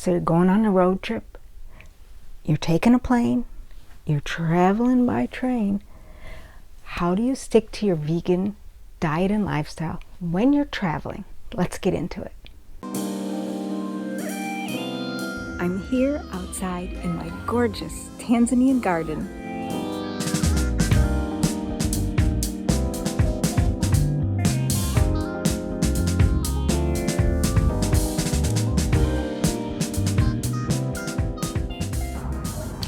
So you're going on a road trip, you're taking a plane, you're traveling by train. How do you stick to your vegan diet and lifestyle when you're traveling? Let's get into it. I'm here outside in my gorgeous Tanzanian garden.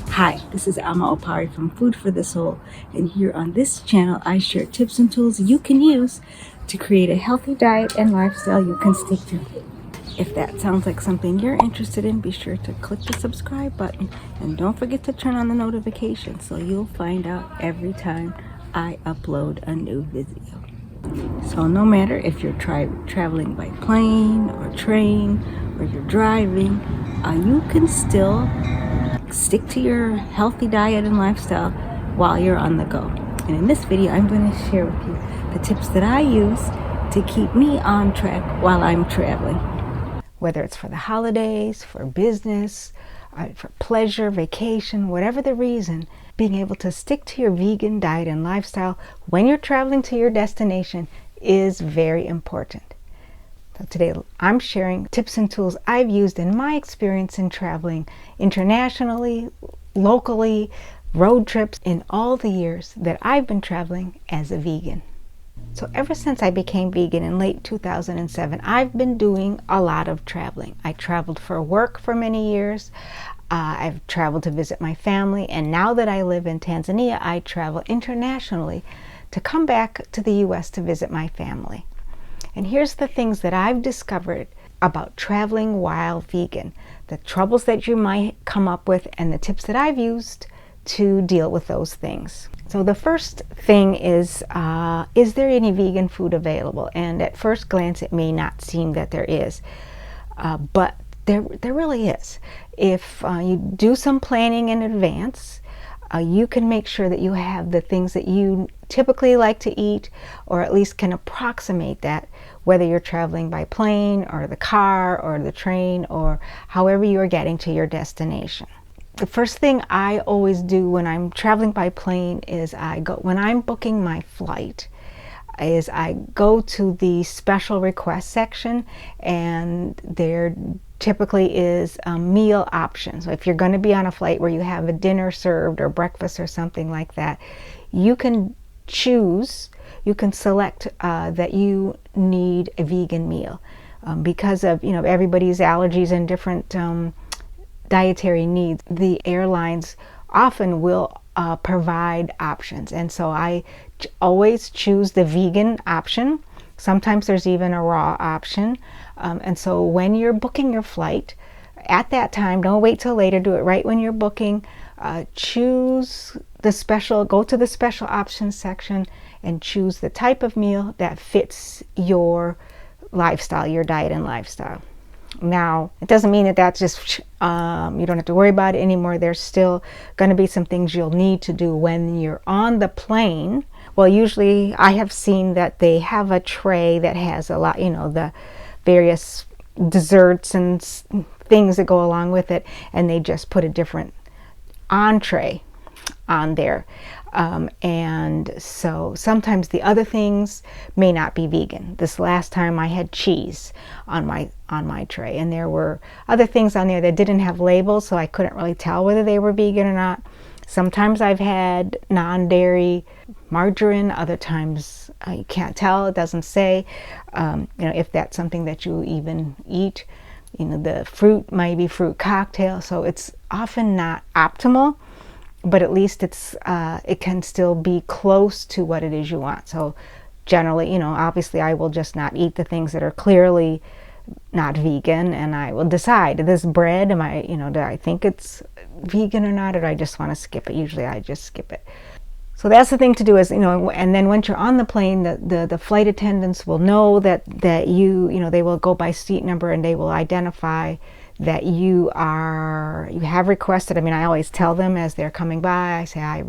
Hi, this is Opare from Food for the Soul, and here on this channel I share tips and tools you can use to create a healthy diet and lifestyle you can stick to. If that sounds like something you're interested in, be sure to click the subscribe button and don't forget to turn on the notifications so you'll find out every time I upload a new video. So no matter if you're traveling by plane or train or you're driving, you can still stick to your healthy diet and lifestyle while you're on the go. And in this video, I'm going to share with you the tips that I use to keep me on track while I'm traveling. Whether it's for the holidays, for business, for pleasure, vacation, whatever the reason, being able to stick to your vegan diet and lifestyle when you're traveling to your destination is very important. So today I'm sharing tips and tools I've used in my experience in traveling internationally, locally, road trips, in all the years that I've been traveling as a vegan. So ever since I became vegan in late 2007, I've been doing a lot of traveling. I traveled for work for many years. I've traveled to visit my family, and now that I live in Tanzania, I travel internationally to come back to the US to visit my family. And here's the things that I've discovered about traveling while vegan, the troubles that you might come up with, and the tips that I've used to deal with those things. So the first thing is there any vegan food available? And at first glance, it may not seem that there is, but there really is. If you do some planning in advance, you can make sure that you have the things that you typically like to eat, or at least can approximate that, whether you're traveling by plane or the car or the train or however you are getting to your destination. The first thing I always do when I'm traveling by plane is when I'm booking my flight, is I go to the special request section, and there typically is meal options. So if you're going to be on a flight where you have a dinner served or breakfast or something like that, you can select that you need a vegan meal because of everybody's allergies and different dietary needs. The airlines often will provide options, and so I always choose the vegan option. Sometimes there's even a raw option, and so when you're booking your flight, at that time, don't wait till later, do it right when you're booking. Choose the special, go to the special options section and choose the type of meal that fits your lifestyle, your diet and lifestyle. Now, it doesn't mean that that's just, you don't have to worry about it anymore. There's still going to be some things you'll need to do when you're on the plane. Well, usually I have seen that they have a tray that has a lot, the various desserts and things that go along with it, and they just put a different entree on there. And so sometimes the other things may not be vegan. This last time I had cheese on my tray, and there were other things on there that didn't have labels, so I couldn't really tell whether they were vegan or not. Sometimes I've had non-dairy margarine, other times you can't tell, it doesn't say if that's something that you even eat. The fruit might be fruit cocktail, so it's often not optimal, but at least it can still be close to what it is you want. So generally, obviously I will just not eat the things that are clearly not vegan, and I will decide, this bread, do I think it's vegan or not, or do I just want to skip it? Usually I just skip it. So that's the thing to do is, and then once you're on the plane, the flight attendants will know that they will go by seat number, and they will identify that you have requested. I always tell them as they're coming by, I say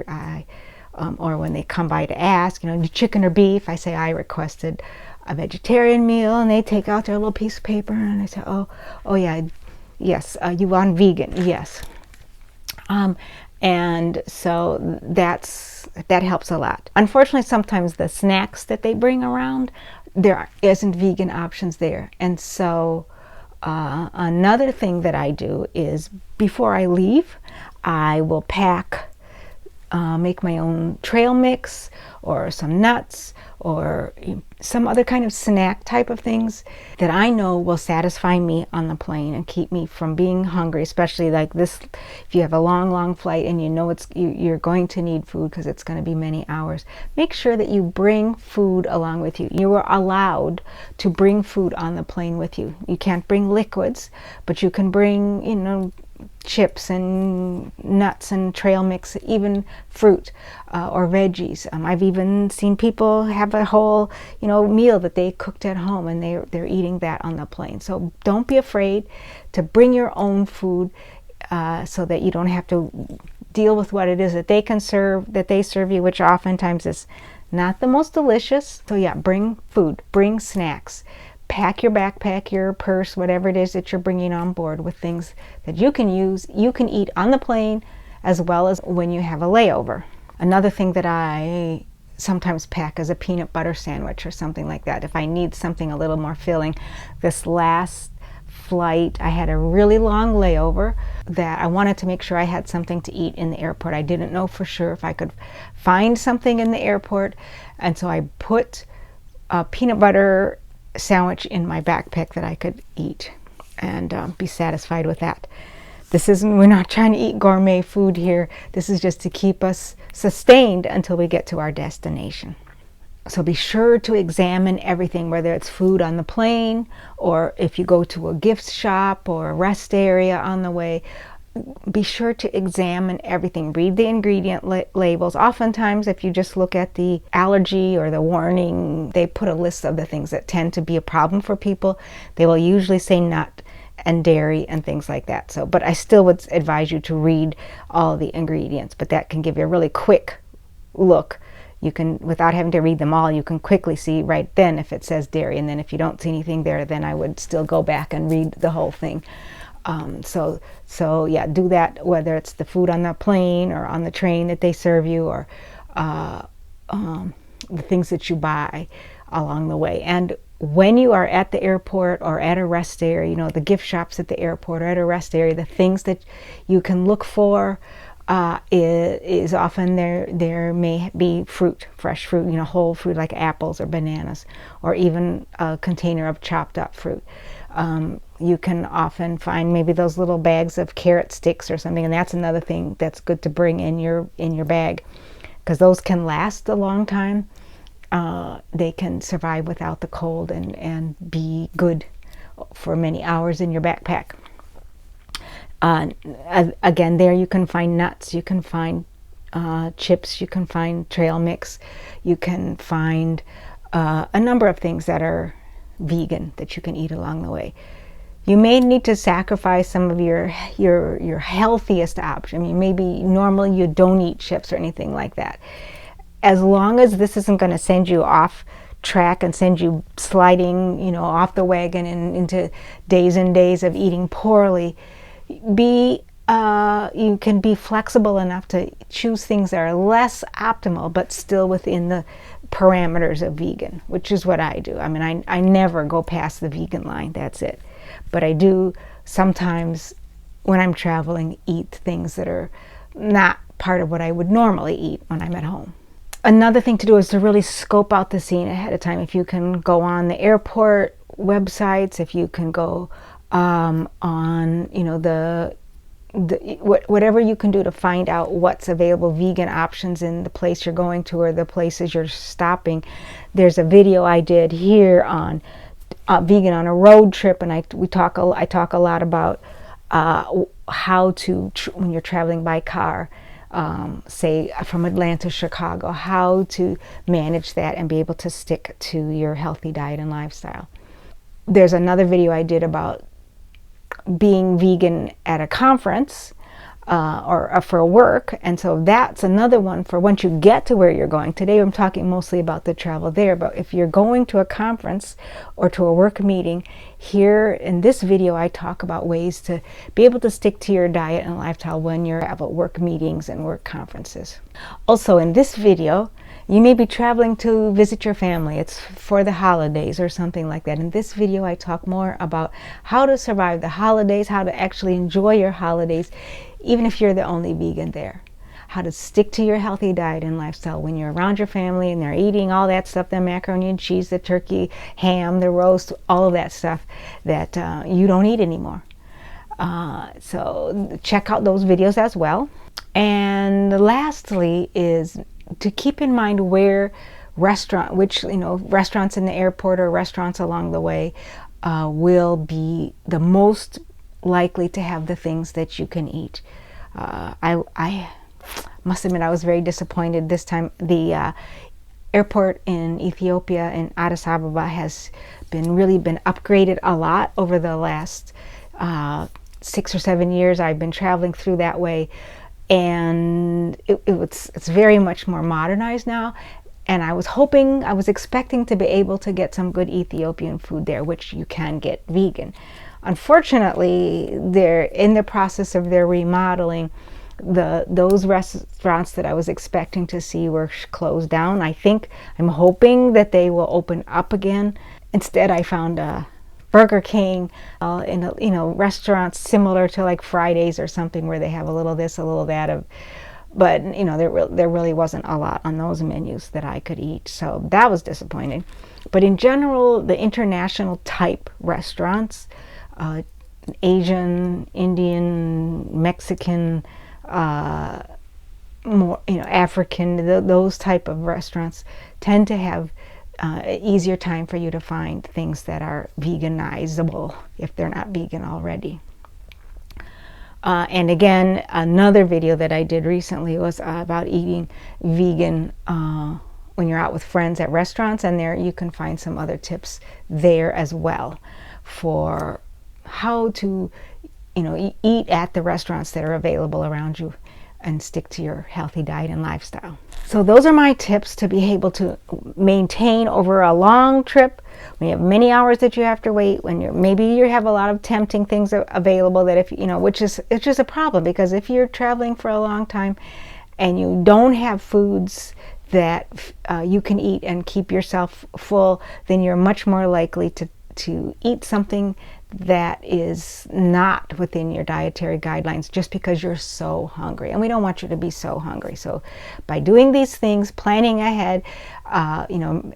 or when they come by to ask, chicken or beef, I say I requested a vegetarian meal, and they take out their little piece of paper, and I say, oh yeah, Yes, you want vegan, yes. And so that helps a lot. Unfortunately, sometimes the snacks that they bring around, there isn't vegan options there. And so another thing that I do is before I leave, I will make my own trail mix or some nuts or some other kind of snack type of things that I know will satisfy me on the plane and keep me from being hungry, especially like this. If you have a long flight and you know you're going to need food because it's going to be many hours, make sure that you bring food along with you. You are allowed to bring food on the plane with you. You can't bring liquids, but you can bring, chips and nuts and trail mix, even fruit or veggies. I've even seen people have a whole meal that they cooked at home and they're eating that on the plane. So don't be afraid to bring your own food so that you don't have to deal with what it is that they serve you, which oftentimes is not the most delicious. So yeah, bring food, bring snacks. Pack your backpack, your purse, whatever it is that you're bringing on board with things that you can use, you can eat on the plane as well as when you have a layover. Another thing that I sometimes pack is a peanut butter sandwich or something like that if I need something a little more filling. This last flight, I had a really long layover that I wanted to make sure I had something to eat in the airport. I didn't know for sure if I could find something in the airport, and so I put a peanut butter sandwich in my backpack that I could eat and be satisfied with that. We're not trying to eat gourmet food here. This is just to keep us sustained until we get to our destination. So be sure to examine everything, whether it's food on the plane or if you go to a gift shop or a rest area on the way. Be sure to examine everything. Read the ingredient labels. Oftentimes, if you just look at the allergy or the warning, they put a list of the things that tend to be a problem for people. They will usually say nut and dairy and things like that. But I still would advise you to read all the ingredients, but that can give you a really quick look. You can, without having to read them all, you can quickly see right then if it says dairy, and then if you don't see anything there, then I would still go back and read the whole thing. So yeah, do that, whether it's the food on the plane or on the train that they serve you, or the things that you buy along the way. And when you are at the airport or at a rest area, the gift shops at the airport or at a rest area, the things that you can look for is often there may be fruit, fresh fruit, whole fruit like apples or bananas, or even a container of chopped up fruit. You can often find maybe those little bags of carrot sticks or something, and that's another thing that's good to bring in your bag, because those can last a long time. They can survive without the cold and be good for many hours in your backpack. Again, there you can find nuts, you can find chips, you can find trail mix, you can find a number of things that are vegan that you can eat along the way. You may need to sacrifice some of your healthiest option. I mean, maybe normally you don't eat chips or anything like that. As long as this isn't going to send you off track and send you sliding, off the wagon and into days and days of eating poorly, you can be flexible enough to choose things that are less optimal but still within the parameters of vegan, which is what I do. I mean, I never go past the vegan line, that's it. But I do sometimes, when I'm traveling, eat things that are not part of what I would normally eat when I'm at home. Another thing to do is to really scope out the scene ahead of time. If you can go on the airport websites, if you can go on, whatever you can do to find out what's available, vegan options in the place you're going to or the places you're stopping. There's a video I did here on vegan on a road trip, and I talk a lot about how to, when you're traveling by car, say from Atlanta to Chicago, how to manage that and be able to stick to your healthy diet and lifestyle. There's another video I did about being vegan at a conference or for work, and so that's another one for once you get to where you're going. Today I'm talking mostly about the travel there, but if you're going to a conference or to a work meeting Here in this video, I talk about ways to be able to stick to your diet and lifestyle when you're at work meetings and work conferences. Also, in this video, you may be traveling to visit your family. It's for the holidays or something like that. In this video, I talk more about how to survive the holidays, how to actually enjoy your holidays, even if you're the only vegan there. How to stick to your healthy diet and lifestyle when you're around your family and they're eating all that stuff, the macaroni and cheese, the turkey, ham, the roast, all of that stuff that you don't eat anymore. So check out those videos as well. And lastly is to keep in mind where restaurants in the airport or restaurants along the way will be the most likely to have the things that you can eat. I must admit I was very disappointed this time. The airport in Ethiopia in Addis Ababa has really been upgraded a lot over the last 6 or 7 years. I've been traveling through that way, and it's very much more modernized now. And I was expecting to be able to get some good Ethiopian food there, which you can get vegan. Unfortunately, they're in the process of their remodeling. Those restaurants that I was expecting to see were closed down. I'm hoping that they will open up again. Instead, I found a Burger King in restaurants similar to like Fridays or something, where they have a little this, a little that but there really wasn't a lot on those menus that I could eat, so that was disappointing. But in general, the international type restaurants, Asian, Indian, Mexican, more African, those type of restaurants tend to have easier time for you to find things that are veganizable if they're not vegan already. And again, another video that I did recently was about eating vegan when you're out with friends at restaurants, and there you can find some other tips there as well for how to eat at the restaurants that are available around you and stick to your healthy diet and lifestyle. So those are my tips to be able to maintain over a long trip when you have many hours that you have to wait, when maybe you have a lot of tempting things available that it's just a problem, because if you're traveling for a long time and you don't have foods that you can eat and keep yourself full, then you're much more likely to eat something that is not within your dietary guidelines just because you're so hungry. And we don't want you to be so hungry. So by doing these things, planning ahead,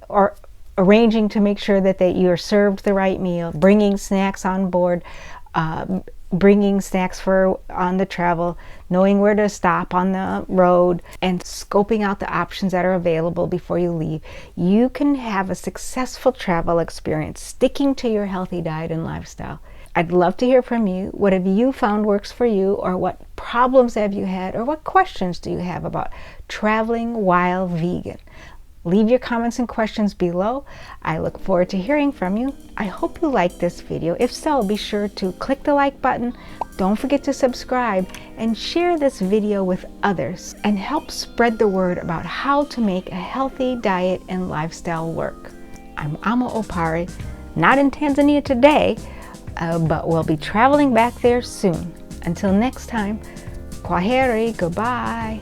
or arranging to make sure that you're served the right meal, bringing snacks on board, bringing snacks for on the travel, knowing where to stop on the road, and scoping out the options that are available before you leave, you can have a successful travel experience sticking to your healthy diet and lifestyle. I'd love to hear from you. What have you found works for you, or what problems have you had, or what questions do you have about traveling while vegan? Leave your comments and questions below. I look forward to hearing from you. I hope you liked this video. If so, be sure to click the like button. Don't forget to subscribe and share this video with others, and help spread the word about how to make a healthy diet and lifestyle work. I'm Ama Opare, not in Tanzania today, but we'll be traveling back there soon. Until next time, kwaheri, goodbye.